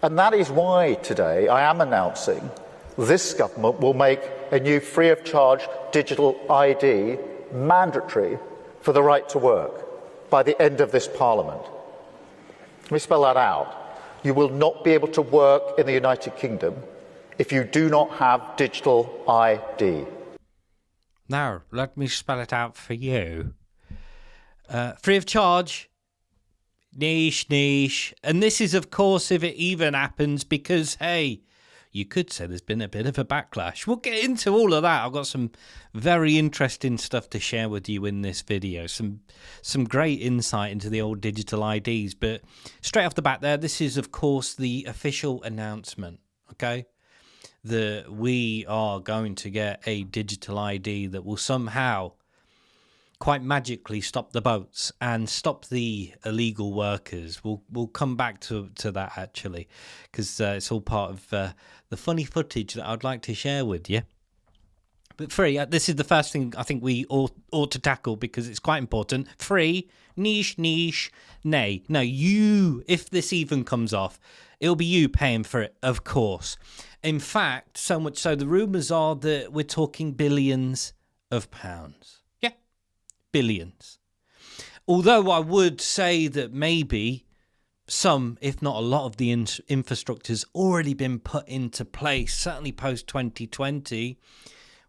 And that is why today I am announcing this government will make a new free-of-charge digital ID mandatory for the right to work by the end of this Parliament. Let me spell that out. You will not be able to work in the United Kingdom if you do not have digital ID. Now, let me spell it out for you. Free of charge. Niche. And this is, of course, if it even happens, because, hey, you could say there's been a bit of a backlash. We'll get into all of that. I've got some very interesting stuff to share with you in this video. Some great insight into the old digital IDs. But straight off the bat there, this is, of course, the official announcement, okay? That we are going to get a digital ID that will somehow quite magically stop the boats and stop the illegal workers. We'll come back to that, actually, because it's all part of the funny footage that I'd like to share with you. But free, this is the first thing I think we ought to tackle, because it's quite important. Free, niche, nay. No, you, if this even comes off, it'll be you paying for it, of course. In fact, so much so, the rumours are that we're talking billions of pounds. Billions. Although I would say that maybe some, if not a lot, of the infrastructure's already been put into place, certainly post 2020,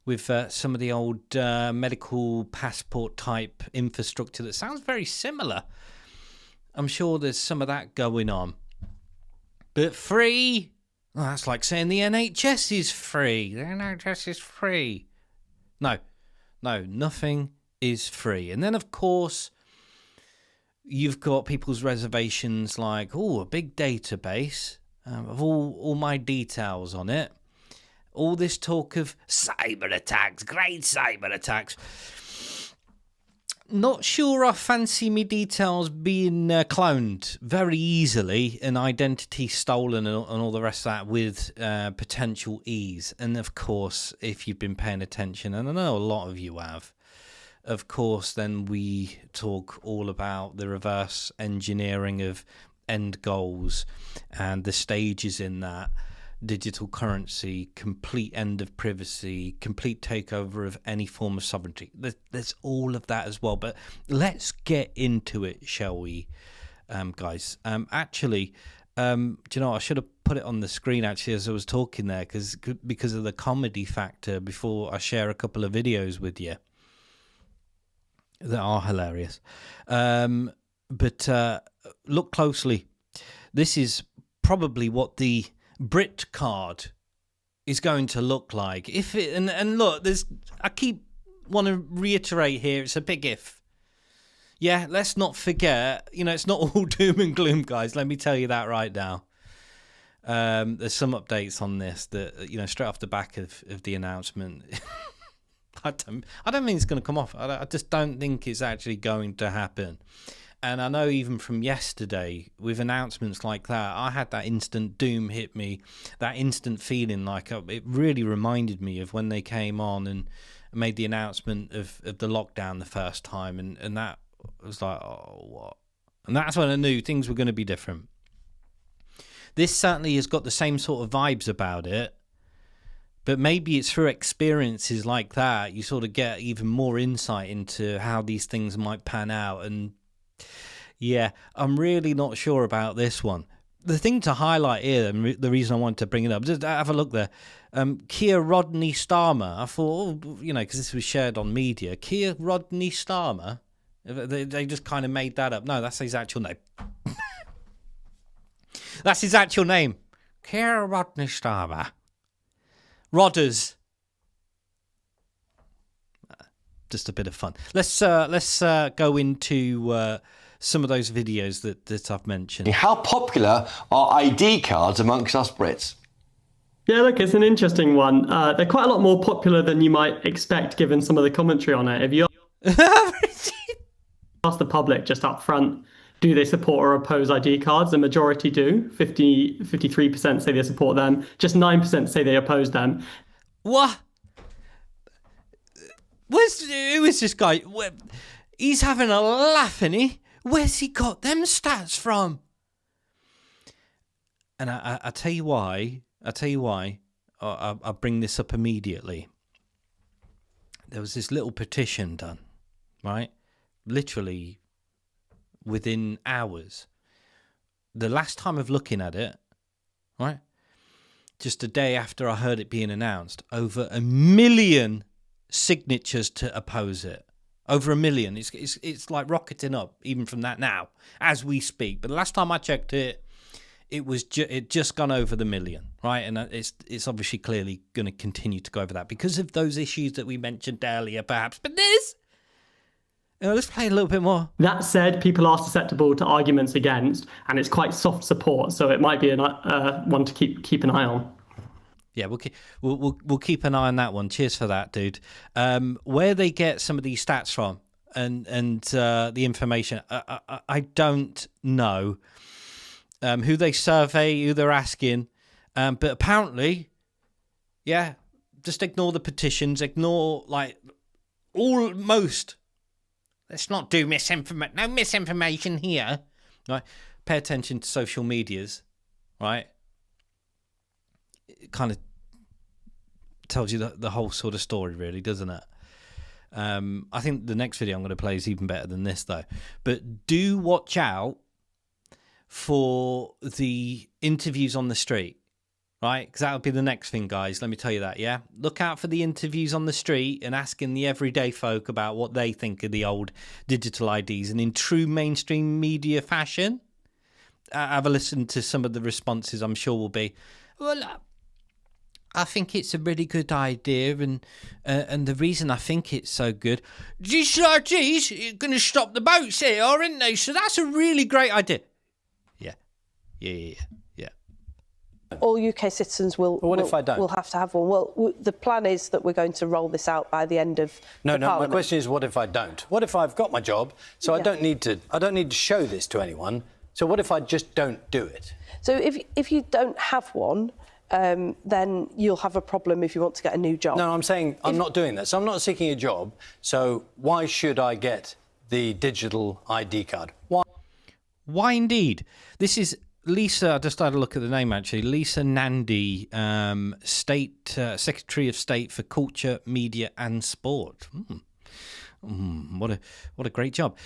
with some of the old medical passport type infrastructure that sounds very similar. I'm sure there's some of that going on. But free? Well, that's like saying the NHS is free. The NHS is free. No, nothing is free. And then, of course, you've got people's reservations like, a big database of all my details on it. All this talk of cyber attacks, great cyber attacks. Not sure I fancy me details being cloned very easily and identity stolen and all the rest of that with potential ease. And, of course, if you've been paying attention, and I know a lot of you have, of course, then we talk all about the reverse engineering of end goals and the stages in that. Digital currency, complete end of privacy, complete takeover of any form of sovereignty. There's all of that as well. But let's get into it, shall we, guys? Actually, do you know, I should have put it on the screen, actually, as I was talking there, because of the comedy factor before I share a couple of videos with you that are hilarious. But look closely. This is probably what the Brit card is going to look like. If it, and look, I want to reiterate here, it's a big if. Yeah, let's not forget, it's not all doom and gloom, guys. Let me tell you that right now. There's some updates on this that, straight off the back of the announcement. I don't think it's going to come off. I just don't think it's actually going to happen. And I know even from yesterday, with announcements like that, I had that instant doom hit me, that instant feeling like it really reminded me of when they came on and made the announcement of the lockdown the first time. And that was like, oh, what? And that's when I knew things were going to be different. This certainly has got the same sort of vibes about it. But maybe it's through experiences like that you sort of get even more insight into how these things might pan out. And yeah, I'm really not sure about this one. The thing to highlight here, and the reason I wanted to bring it up, just have a look there. Keir Rodney Starmer. I thought, because this was shared on media. Keir Rodney Starmer. They just kind of made that up. No, that's his actual name. That's his actual name. Keir Rodney Starmer. Rodders. Just a bit of fun. Let's go into some of those videos that I've mentioned. How popular are ID cards amongst us Brits? Yeah, look, it's an interesting one. They're quite a lot more popular than you might expect, given some of the commentary on it. If you ask the public just up front, do they support or oppose ID cards? The majority do. 53% say they support them. Just 9% say they oppose them. What? Who is this guy? He's having a laugh, isn't he? Where's he got them stats from? And I tell you why. I bring this up immediately. There was this little petition done, right? Literally within hours. The last time of looking at it, right? Just a day after I heard it being announced, over 1 million signatures to oppose it. Over 1 million. It's like rocketing up even from that now as we speak. But the last time I checked it, it just gone over the 1 million, right? And it's obviously clearly going to continue to go over that because of those issues that we mentioned earlier, perhaps. But let's play a little bit more. That said, people are susceptible to arguments against, and it's quite soft support, so it might be one to keep an eye on. Yeah, we'll keep an eye on that one. Cheers for that, dude. Where they get some of these stats from and the information, I don't know. Who they survey, who they're asking, but apparently, yeah, just ignore the petitions, ignore almost. Let's not do misinformation. No misinformation here, right? Pay attention to social medias, right? It kind of tells you the whole sort of story, really, doesn't it? I think the next video I'm going to play is even better than this, though. But do watch out for the interviews on the street, right? Because that'll be the next thing, guys. Let me tell you that, yeah? Look out for the interviews on the street and asking the everyday folk about what they think of the old digital IDs. And in true mainstream media fashion, have a listen to some of the responses. I'm sure will be, well, I think it's a really good idea, and the reason I think it's so good, these IDs are going to stop the boats here, aren't they? So that's a really great idea. Yeah. All UK citizens will have to have one. Well, the plan is that we're going to roll this out by the end of No, Parliament. my question is, what if I don't? What if I've got my job, so I don't need to show this to anyone. So what if I just don't do it? So if you don't have one, then you'll have a problem if you want to get a new job. No, I'm saying I'm not doing that. So I'm not seeking a job. So why should I get the digital ID card? Why indeed? This is Lisa. I just had a look at the name actually. Lisa Nandy, Secretary of State for Culture, Media and Sport. What a great job.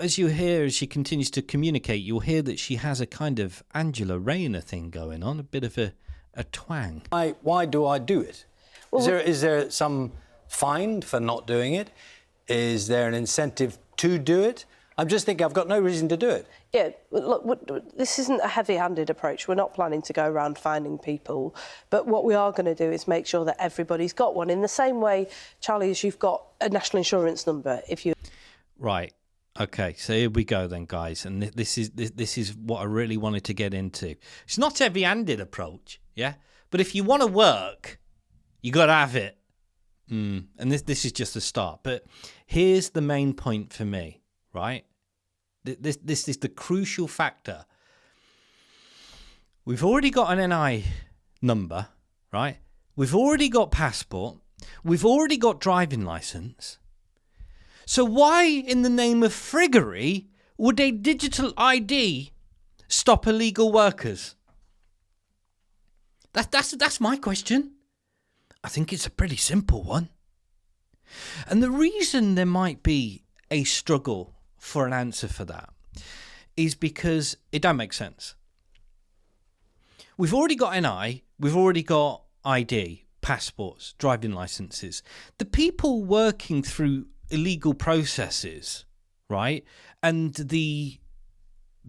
As she continues to communicate, you'll hear that she has a kind of Angela Rayner thing going on, a bit of a twang. Why do I do it? Well, is there some fine for not doing it? Is there an incentive to do it? I'm just thinking I've got no reason to do it. Yeah, look, this isn't a heavy-handed approach. We're not planning to go around finding people. But what we are going to do is make sure that everybody's got one. In the same way, Charlie, as you've got a national insurance number. Right. Okay, so here we go then, guys. And this is what I really wanted to get into. It's not a heavy-handed approach, yeah? But if you want to work, you got to have it. And this is just a start. But here's the main point for me, right? This is the crucial factor. We've already got an NI number, right? We've already got passport. We've already got driving license. So why, in the name of friggery, would a digital ID stop illegal workers? That's my question. I think it's a pretty simple one. And the reason there might be a struggle for an answer for that is because it don't make sense. We've already got NI, we've already got ID, passports, driving licenses. The people working through illegal processes, right, and the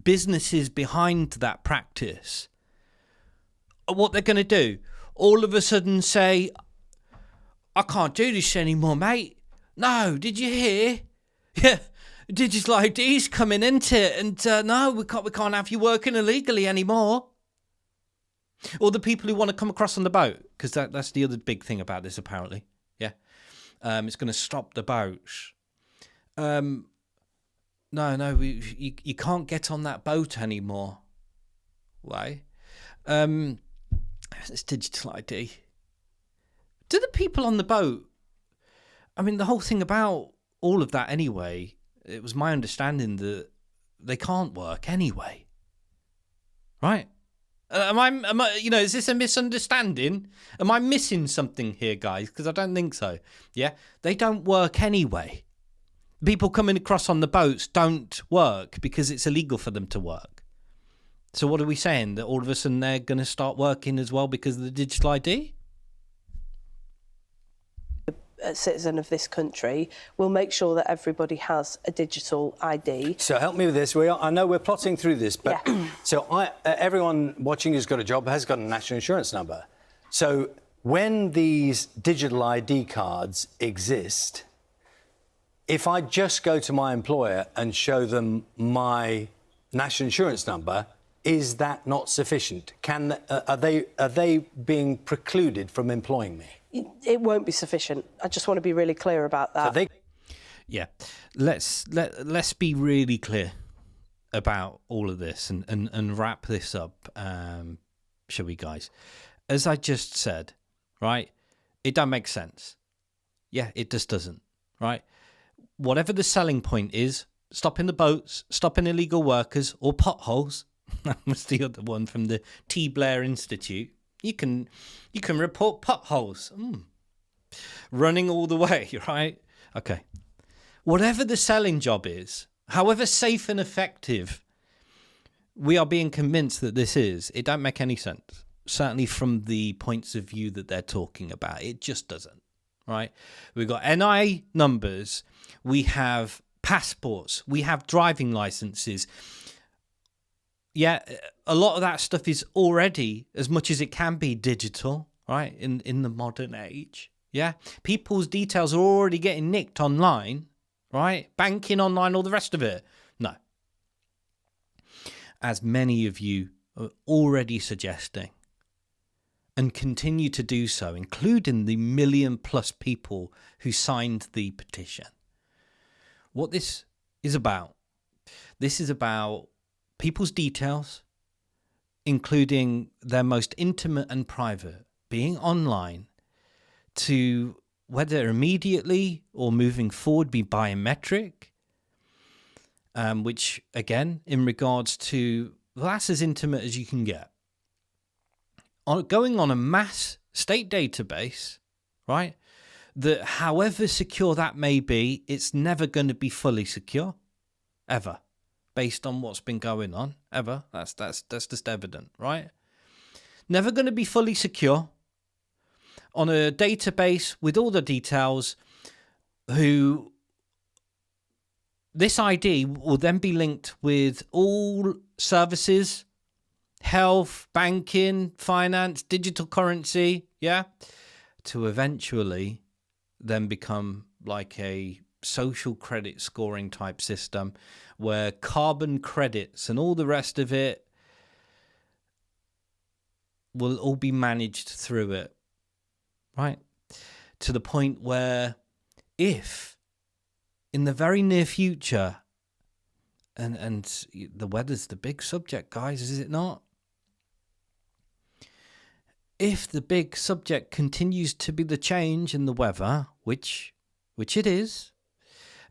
businesses behind that practice, what they're going to do, all of a sudden say, I can't do this anymore, mate. No, did you hear? Yeah, digital ID's coming into it, and no, we can't have you working illegally anymore. Or the people who want to come across on the boat, because that's the other big thing about this, apparently. Yeah, it's going to stop the boats. No, you can't get on that boat anymore. Why? It's digital ID. Do the people on the boat? I mean, the whole thing about all of that anyway, it was my understanding that they can't work anyway. Right? Is this a misunderstanding? Am I missing something here, guys? Because I don't think so. Yeah, they don't work anyway. People coming across on the boats don't work because it's illegal for them to work. So what are we saying? That all of a sudden they're going to start working as well because of the digital ID? A citizen of this country, will make sure that everybody has a digital ID. So help me with this. I know we're plotting through this, but everyone watching who's got a job has got a national insurance number. So when these digital ID cards exist, if I just go to my employer and show them my national insurance number, is that not sufficient? Are they being precluded from employing me? It won't be sufficient. I just want to be really clear about that. Yeah, let's be really clear about all of this and wrap this up, shall we, guys? As I just said, right, it don't make sense. Yeah, it just doesn't, right? Whatever the selling point is, stopping the boats, stopping illegal workers, or potholes, that was the other one from the T. Blair Institute. You can report potholes. Running all the way, right? Okay. Whatever the selling job is, however safe and effective we are being convinced that this is, it don't make any sense. Certainly from the points of view that they're talking about. It just doesn't, right? We've got NI numbers. We have passports. We have driving licenses. Yeah, a lot of that stuff is already, as much as it can be, digital, right, in the modern age. Yeah, people's details are already getting nicked online, right? Banking online, all the rest of it. No. As many of you are already suggesting and continue to do so, including the 1 million+ people who signed the petition. What this is about people's details, including their most intimate and private, being online to, whether immediately or moving forward, be biometric, which, again, in regards to, well, that's as intimate as you can get. Going on a mass state database, right, that however secure that may be, it's never going to be fully secure, ever. Based on what's been going on, ever. That's just evident, right? Never going to be fully secure on a database with all the details. This ID will then be linked with all services, health, banking, finance, digital currency, yeah, to eventually then become like a social credit scoring type system where carbon credits and all the rest of it will all be managed through it, right? To the point where if in the very near future, and the weather's the big subject, guys, is it not? If the big subject continues to be the change in the weather, which it is,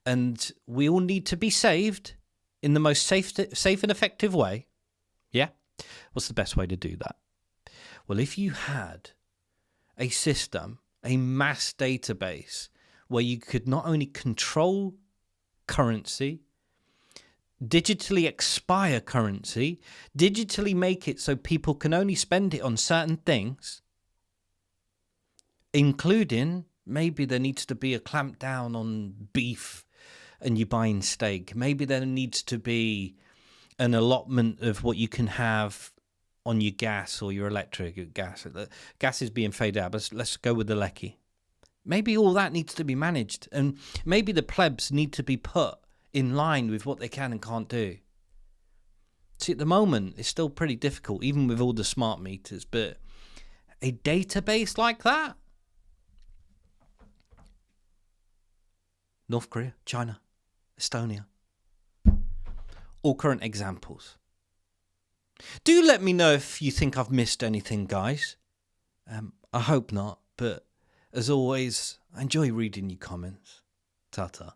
and we all need to be saved in the most safe and effective way, yeah? What's the best way to do that? Well, if you had a system, a mass database, where you could not only control currency, digitally expire currency, digitally make it so people can only spend it on certain things, including maybe there needs to be a clamp down on beef and you're buying steak. Maybe there needs to be an allotment of what you can have on your gas or your electric gas. Gas is being faded out, but let's go with the lecky. Maybe all that needs to be managed, and maybe the plebs need to be put in line with what they can and can't do. See, at the moment, it's still pretty difficult, even with all the smart meters, but a database like that? North Korea, China, Estonia. All current examples. Do let me know if you think I've missed anything, guys. I hope not, but as always, I enjoy reading your comments. Ta-ta.